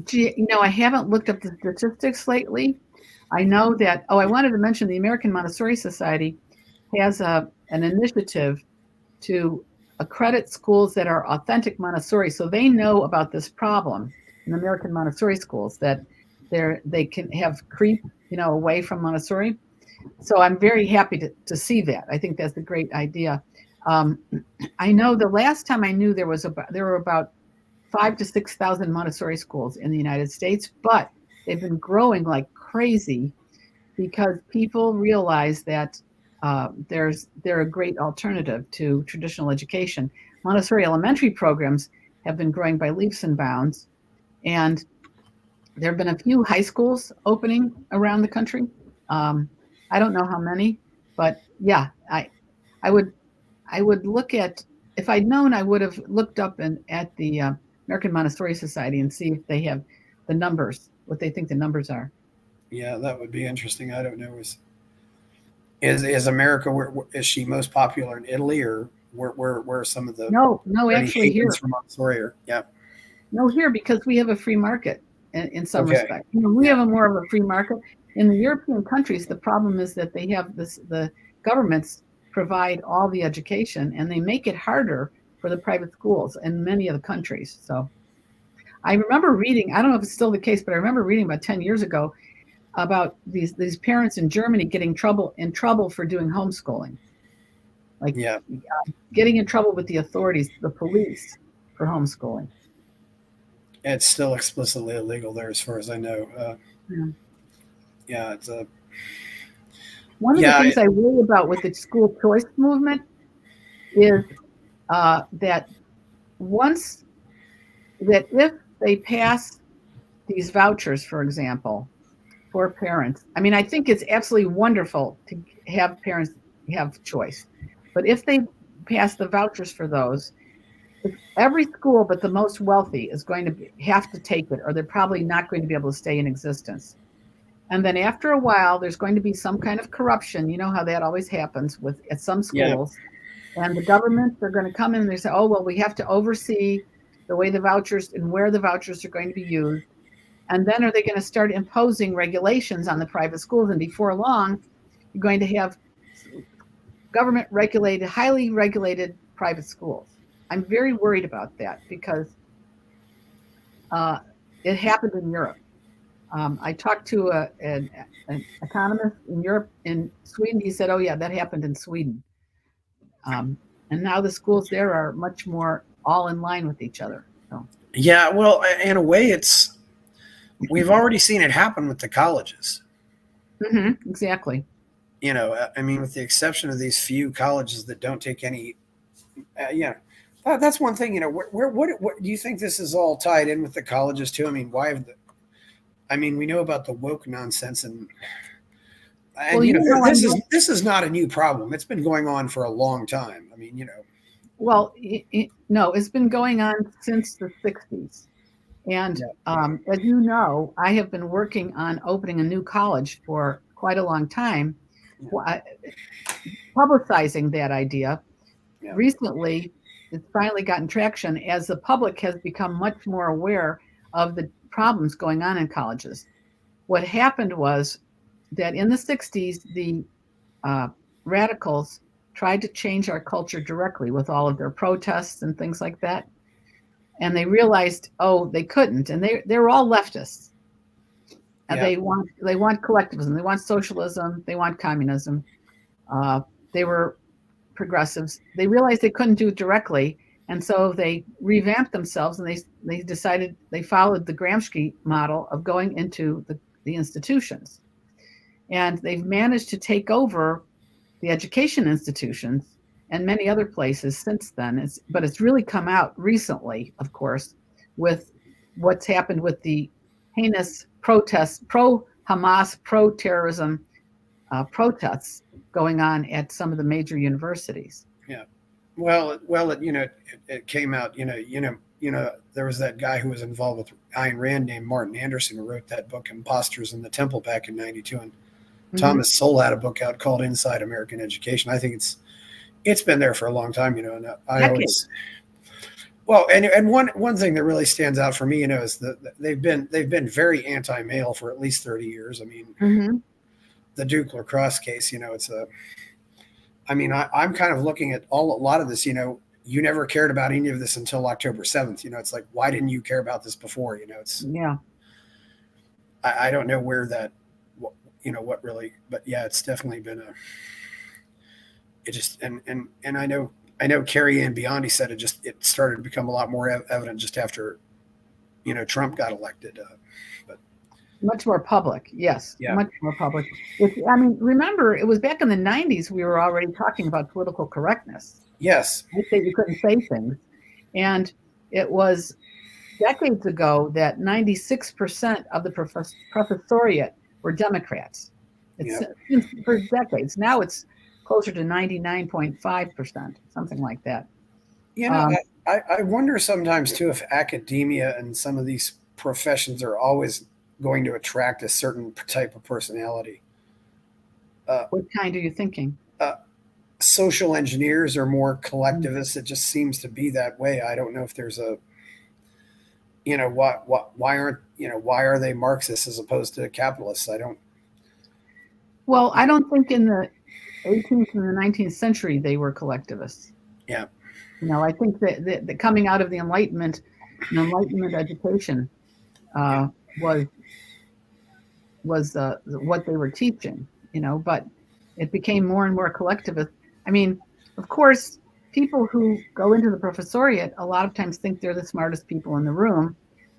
Gee, I haven't looked up the statistics lately. I know that, I wanted to mention the American Montessori Society has an initiative to accredit schools that are authentic Montessori. So they know about this problem in American Montessori schools that they can have creep, away from Montessori. So I'm very happy to see that. I think that's a great idea. I know the last time I knew there were about 5,000 to 6,000 Montessori schools in the United States, but they've been growing like crazy because people realize that they're a great alternative to traditional education. Montessori elementary programs have been growing by leaps and bounds, and there have been a few high schools opening around the country. I don't know how many, but yeah, I would look at, if I'd known, I would have looked up at the American Montessori Society and see if they have the numbers, what they think the numbers are. Yeah, that would be interesting. I don't know. Is America, is she most popular in Italy, or where are some of the No, actually here. from Montessori? Yeah. No, here, because we have a free market in some Okay. respect. We have more of a free market. In the European countries, the problem is that they have the governments provide all the education, and they make it harder for the private schools in many of the countries. So I remember reading, I don't know if it's still the case, but I remember reading about 10 years ago about these parents in Germany getting in trouble for doing homeschooling. Like getting in trouble with the authorities, the police, for homeschooling. It's still explicitly illegal there, as far as I know. It's a. One of the things I worry about with the school choice movement is that if they pass these vouchers, for example, for parents, I mean, I think it's absolutely wonderful to have parents have choice. But if they pass the vouchers for those, every school but the most wealthy is going to have to take it, or they're probably not going to be able to stay in existence. And then after a while, there's going to be some kind of corruption. You know how that always happens at some schools. Yeah. And the governments are going to come in and they say, oh, well, we have to oversee the way the vouchers and where the vouchers are going to be used. And then are they going to start imposing regulations on the private schools? And before long, you're going to have government-regulated, highly regulated private schools. I'm very worried about that because it happened in Europe. I talked to an economist in Europe, in Sweden. He said, oh, yeah, that happened in Sweden. And now the schools there are much more all in line with each other. So. Yeah, well, in a way, we've already seen it happen with the colleges. Mm-hmm, exactly. I mean, with the exception of these few colleges that don't take any, that's one thing. What do you think this is all tied in with the colleges too? I mean, we know about the woke nonsense, and this is not a new problem. It's been going on for a long time. I mean, Well, no, it's been going on since the 60s. And as you know, I have been working on opening a new college for quite a long time, publicizing that idea. Yeah. Recently, it's finally gotten traction as the public has become much more aware of the problems going on in colleges. What happened was that in the 60s, the radicals tried to change our culture directly with all of their protests and things like that. And they realized, they couldn't. And they were all leftists. And they want collectivism. They want socialism. They want communism. They were progressives. They realized they couldn't do it directly. And so they revamped themselves, and they decided, they followed the Gramsci model of going into the institutions. And they've managed to take over the education institutions and many other places since then. But it's really come out recently, of course, with what's happened with the heinous protests, pro-Hamas, pro-terrorism protests going on at some of the major universities. Yeah. Well, it came out, there was that guy who was involved with Ayn Rand named Martin Anderson, who wrote that book, Imposters in the Temple, back in 92. And Thomas Sowell had a book out called Inside American Education. I think it's been there for a long time, and I always, well, and one thing that really stands out for me, is that they've been very anti-male for at least 30 years. I mean, the Duke lacrosse case, I'm kind of looking at a lot of this, you never cared about any of this until October 7th. It's like, why didn't you care about this before? I don't know where that, what really, but yeah, it's definitely been and I know Carrie Ann Biondi said it started to become a lot more evident just after, Trump got elected. But much more public. Yes. Yeah. Much more public. Remember, it was back in the 90s, we were already talking about political correctness. Yes. I say you couldn't say things. And it was decades ago that 96% of the professoriate were Democrats. For decades. Now it's closer to 99.5%, something like that. I wonder sometimes too if academia and some of these professions are always going to attract a certain type of personality. What kind are you thinking? Social engineers are more collectivists. It just seems to be that way. I don't know if there's why are they Marxists as opposed to capitalists? I don't think in the 18th and the 19th century they were collectivists. Yeah. I think that the coming out of the Enlightenment education was what they were teaching, but it became more and more collectivist. Of course, people who go into the professoriate a lot of times think they're the smartest people in the room.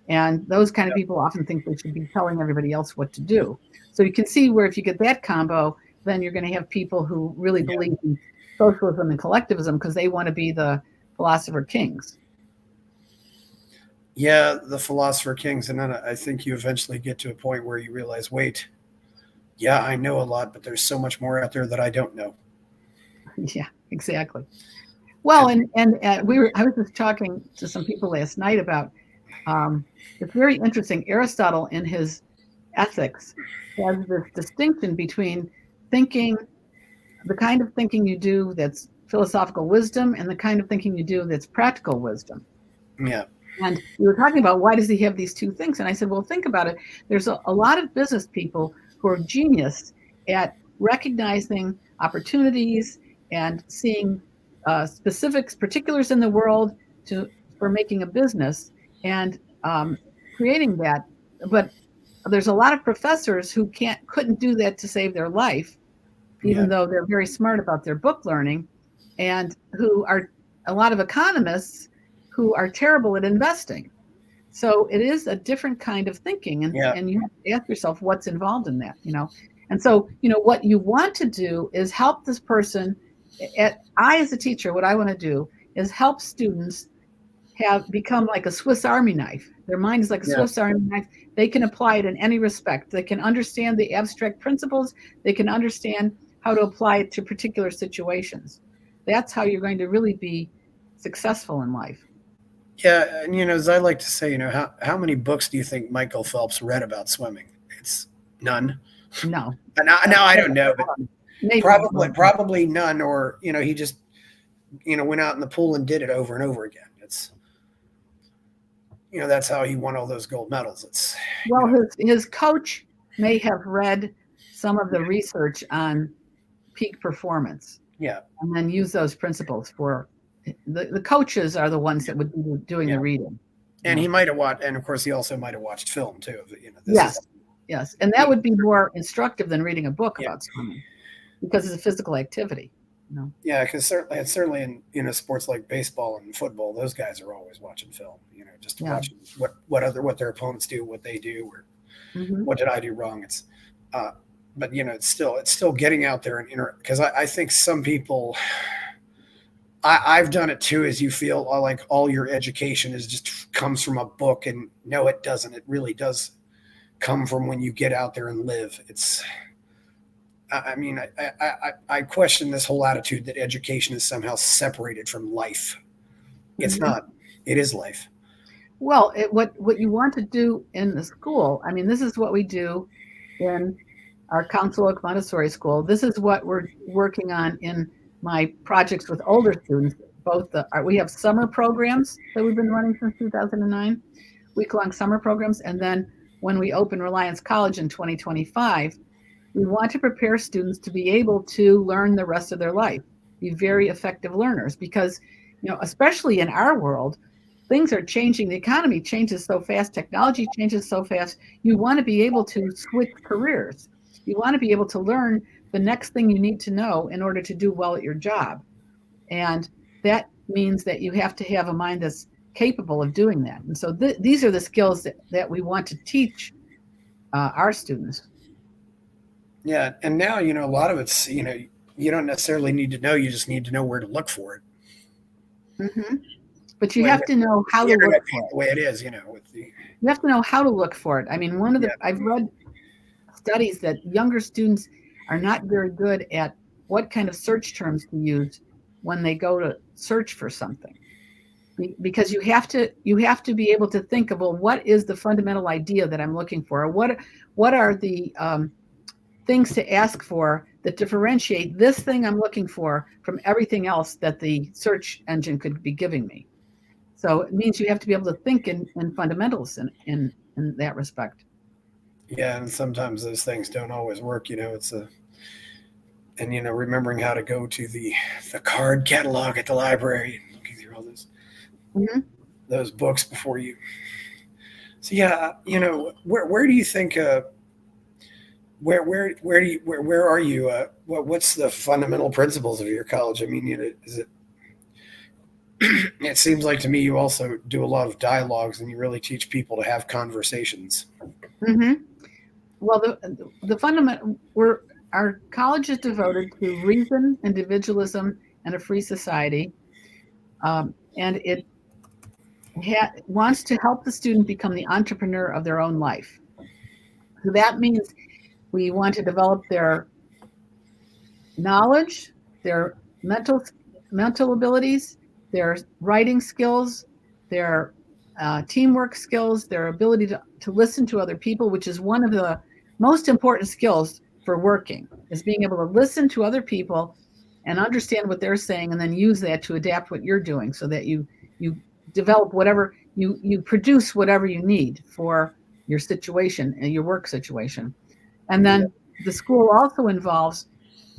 And those kind of people often think they should be telling everybody else what to do. So you can see where if you get that combo, then you're going to have people who really believe in socialism and collectivism because they want to be the philosopher kings. Yeah, the philosopher kings. And then I think you eventually get to a point where you realize, wait, yeah, I know a lot, but there's so much more out there that I don't know. Yeah, exactly. Well, I was just talking to some people last night about it's very interesting. Aristotle in his Ethics has this distinction between thinking, the kind of thinking you do that's philosophical wisdom and the kind of thinking you do that's practical wisdom. Yeah. And we were talking about why does he have these two things? And I said, well, think about it. There's a lot of business people who are genius at recognizing opportunities and seeing specifics, particulars in the world for making a business and creating that. But there's a lot of professors who couldn't do that to save their life, even though they're very smart about their book learning, and who are a lot of economists who are terrible at investing. So it is a different kind of thinking, and you have to ask yourself what's involved in that, And so, what you want to do is help this person. I, as a teacher, what I want to do is help students become like a Swiss Army knife. Their mind is like a Swiss Army knife. They can apply it in any respect. They can understand the abstract principles. They can understand how to apply it to particular situations. That's how you're going to really be successful in life. Yeah, and as I like to say, how many books do you think Michael Phelps read about swimming? It's none. No. Now I don't know, but probably none. Or he just went out in the pool and did it over and over again. It's that's how he won all those gold medals. His coach may have read some of the research on peak performance. Yeah, and then use those principles for. The coaches are the ones that would be doing the reading. And he might have watched, and of course he also might have watched film too. Yes. And that would be more instructive than reading a book about swimming because it's a physical activity. Yeah, because certainly in sports like baseball and football, those guys are always watching film, just watching what their opponents do, what they do, or what did I do wrong. It's but it's still getting out there and because I think some people I've done it too, as you feel like all your education is just comes from a book, and no, it doesn't. It really does come from when you get out there and live. I question this whole attitude that education is somehow separated from life. It's not. It is life. Well, what you want to do in the school, this is what we do in our Council Oak Montessori School. This is what we're working on in my projects with older students. We have summer programs that we've been running since 2009, week-long summer programs. And then when we open Reliance College in 2025, we want to prepare students to be able to learn the rest of their life, be very effective learners, because, especially in our world, things are changing. The economy changes so fast. Technology changes so fast. You want to be able to switch careers. You want to be able to learn the next thing you need to know in order to do well at your job. And that means that you have to have a mind that's capable of doing that. And so these are the skills that we want to teach our students. Yeah. And now, a lot of it's, you don't necessarily need to know. You just need to know where to look for it. Mm-hmm. But you have to know how to look for it. The way it is, you have to know how to look for it. I mean, I've read studies that younger students are not very good at what kind of search terms to use when they go to search for something, because you have to be able to think of, well, what is the fundamental idea that I'm looking for? Or what are the things to ask for that differentiate this thing I'm looking for from everything else that the search engine could be giving me? So it means you have to be able to think in fundamentals in that respect. Yeah, and sometimes those things don't always work. Remembering how to go to the card catalog at the library, looking through all those books before you. So yeah, where do you think? Where are you? What's the fundamental principles of your college? I mean, is it? It seems like to me you also do a lot of dialogues, and you really teach people to have conversations. Mm-hmm. Well, the fundamental our college is devoted to reason, individualism, and a free society, and it wants to help the student become the entrepreneur of their own life. So that means we want to develop their knowledge, their mental abilities, their writing skills, their teamwork skills, their ability to listen to other people, which is one of the most important skills for working, is being able to listen to other people and understand what they're saying, and then use that to adapt what you're doing, so that you develop whatever you produce whatever you need for your situation and your work situation. And then the school also involves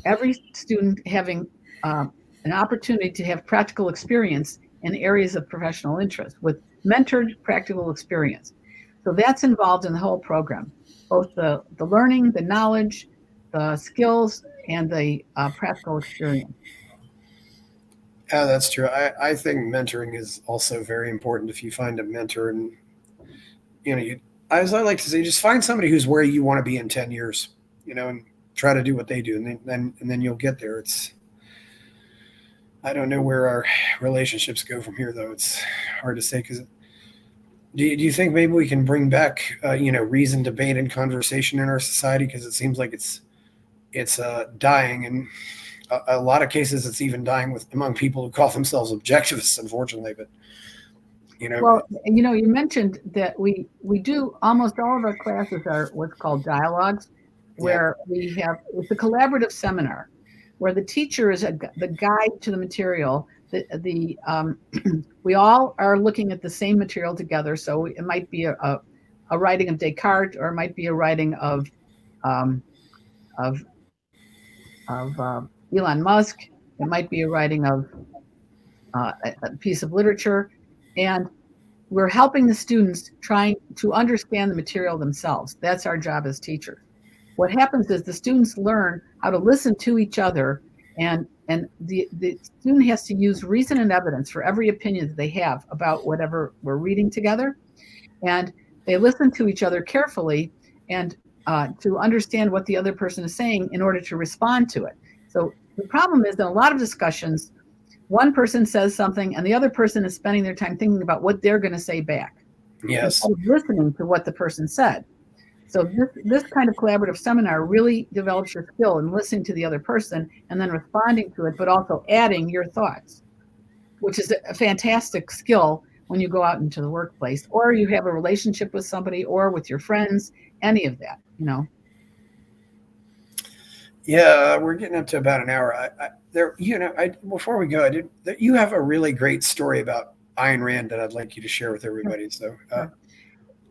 every student having an opportunity to have practical experience in areas of professional interest with mentored practical experience. So that's involved in the whole program, both the learning, the knowledge, the skills, and the practical experience. Yeah, that's true. I think mentoring is also very important. If you find a mentor, and as I like to say, just find somebody who's where you want to be in 10 years, and try to do what they do, and then you'll get there. I don't know where our relationships go from here, though. It's hard to say. Because do you think maybe we can bring back reason, debate, and conversation in our society? Because it seems like it's dying, and a lot of cases it's even dying among people who call themselves objectivists, unfortunately. But well, you mentioned that we do, almost all of our classes are what's called dialogues, where it's a collaborative seminar, where the teacher is the guide to the material. We all are looking at the same material together. So it might be a writing of Descartes, or it might be a writing of Elon Musk. It might be a writing of a piece of literature, and we're helping the students trying to understand the material themselves. That's our job as teachers. What happens is the students learn how to listen to each other, and the student has to use reason and evidence for every opinion that they have about whatever we're reading together. And they listen to each other carefully, and to understand what the other person is saying in order to respond to it. So the problem is that a lot of discussions, one person says something and the other person is spending their time thinking about what they're going to say back. Yes. Instead of listening to what the person said. So this kind of collaborative seminar really develops your skill in listening to the other person and then responding to it, but also adding your thoughts, which is a fantastic skill when you go out into the workplace, or you have a relationship with somebody, or with your friends, any of that, Yeah, we're getting up to about an hour. Before we go, you have a really great story about Ayn Rand that I'd like you to share with everybody. So,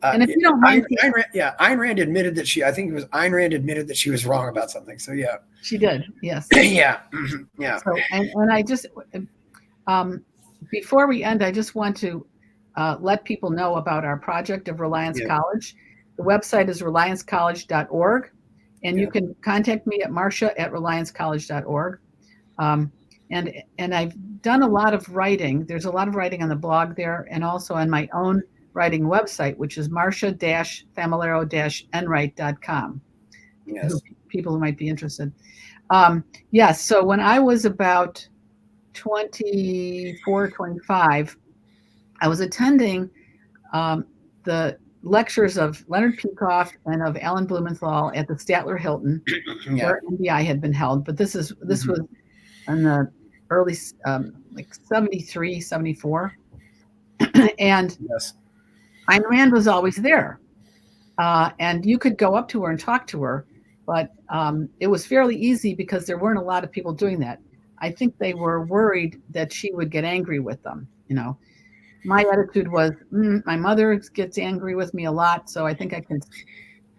and if you don't mind, Ayn Rand admitted that I think it was Ayn Rand admitted that she was wrong about something. So yeah, she did. Yes. Yeah. Yeah. So, and I just, before we end, I just want to let people know about our project of Reliance College. The website is reliancecollege.org, and you can contact me at marsha@reliancecollege.org. And I've done a lot of writing. There's a lot of writing on the blog there, and also on my own writing website, which is marsha-familaro-enright.com. Yes. People who might be interested. Yes. So when I was about 24, 25, I was attending the lectures of Leonard Peikoff and of Alan Blumenthal at the Statler Hilton, where MBI had been held. But this was in the early, like 73, 74. And Ayn Rand was always there. And you could go up to her and talk to her, but it was fairly easy because there weren't a lot of people doing that. I think they were worried that she would get angry with them. My attitude was, my mother gets angry with me a lot, so I think I can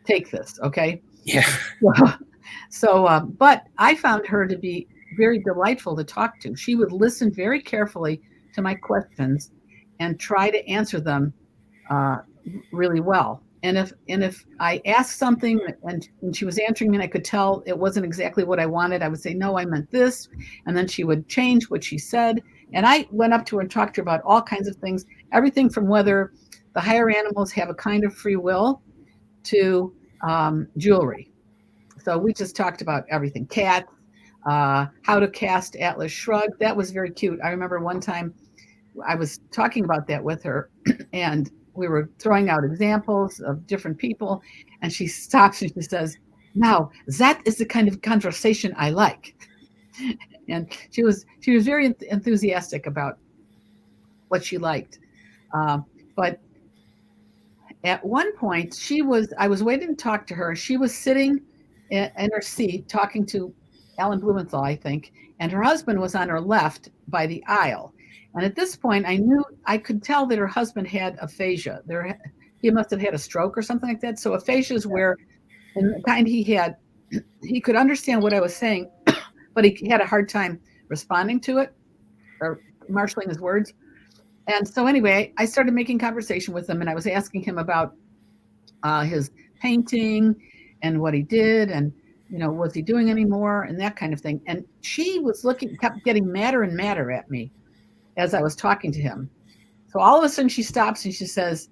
take this. Okay. Yeah. But I found her to be very delightful to talk to. She would listen very carefully to my questions and try to answer them really well. And if I asked something and she was answering me and I could tell it wasn't exactly what I wanted, I would say, no, I meant this. And then she would change what she said. And I went up to her and talked to her about all kinds of things, everything from whether the higher animals have a kind of free will to jewelry. So we just talked about everything. Cats, how to cast Atlas Shrugged. That was very cute. I remember one time I was talking about that with her, and we were throwing out examples of different people, and she stops and she says, now that is the kind of conversation I like. And she was very enthusiastic about what she liked. But at one point I was waiting to talk to her. She was sitting in her seat talking to Alan Blumenthal, I think, and her husband was on her left by the aisle. And at this point, I could tell that her husband had aphasia. He must have had a stroke or something like that. So aphasia is where, in the kind he could understand what I was saying, but he had a hard time responding to it or marshaling his words. And so anyway, I started making conversation with him, and I was asking him about his painting and what he did, and was he doing any more and that kind of thing. And she kept getting madder and madder at me as I was talking to him. So all of a sudden she stops and she says,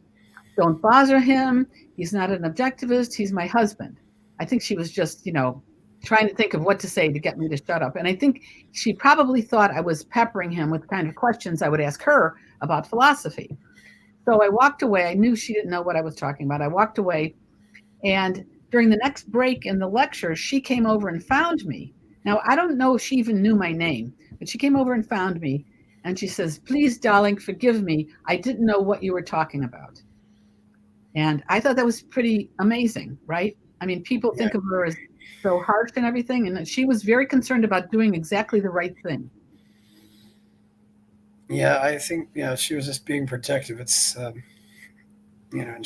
don't bother him. He's not an objectivist. He's my husband. I think she was just, trying to think of what to say to get me to shut up. And I think she probably thought I was peppering him with kind of questions I would ask her about philosophy. So I walked away. I knew she didn't know what I was talking about. I walked away, and during the next break in the lecture, she came over and found me. Now, I don't know if she even knew my name, but she came over and found me. And she says, please, darling, forgive me. I didn't know what you were talking about. And I thought that was pretty amazing, right? I mean, people think of her as so harsh and everything. And she was very concerned about doing exactly the right thing. Yeah, I think, she was just being protective. It's, and I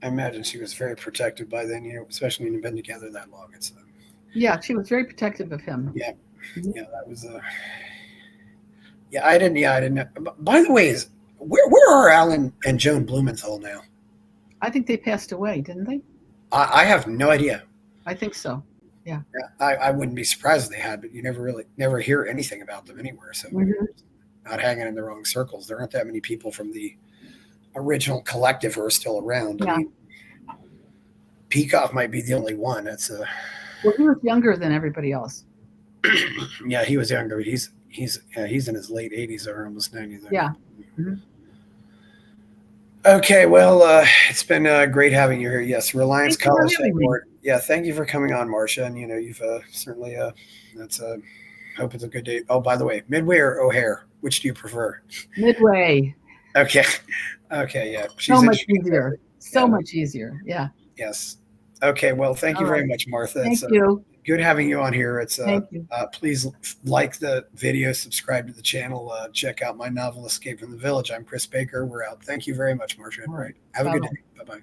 imagine she was very protective by then, especially when you've been together that long. It's, yeah, she was very protective of him. Yeah. Yeah, that was, I didn't know. By the way, where are Alan and Joan Blumenthal now? I think they passed away, didn't they? I have no idea. I think so. Yeah. I wouldn't be surprised if they had, but you never hear anything about them anywhere. So not hanging in the wrong circles. There aren't that many people from the original collective who are still around. Yeah. I mean, Peikoff might be the only one. Well, he was younger than everybody else. Yeah, he was younger. He's in his late 80s or almost 90s. Yeah. Mm-hmm. Okay, well, it's been great having you here. Yes, Reliance College Board. Yeah, thank you for coming on, Marsha. And you've certainly hope it's a good day. Oh, by the way, Midway or O'Hare, which do you prefer? Midway. Okay, yeah. So much easier. So much easier. Yeah. Yes. Okay. Well, thank you All very right. much, Martha. Thank It's you. good having you on here. It's Thank you. please like the video, subscribe to the channel, check out my novel, Escape from the Village. I'm Chris Baker. We're out. Thank you very much, Marsha Enright. Have a good day. Bye-bye.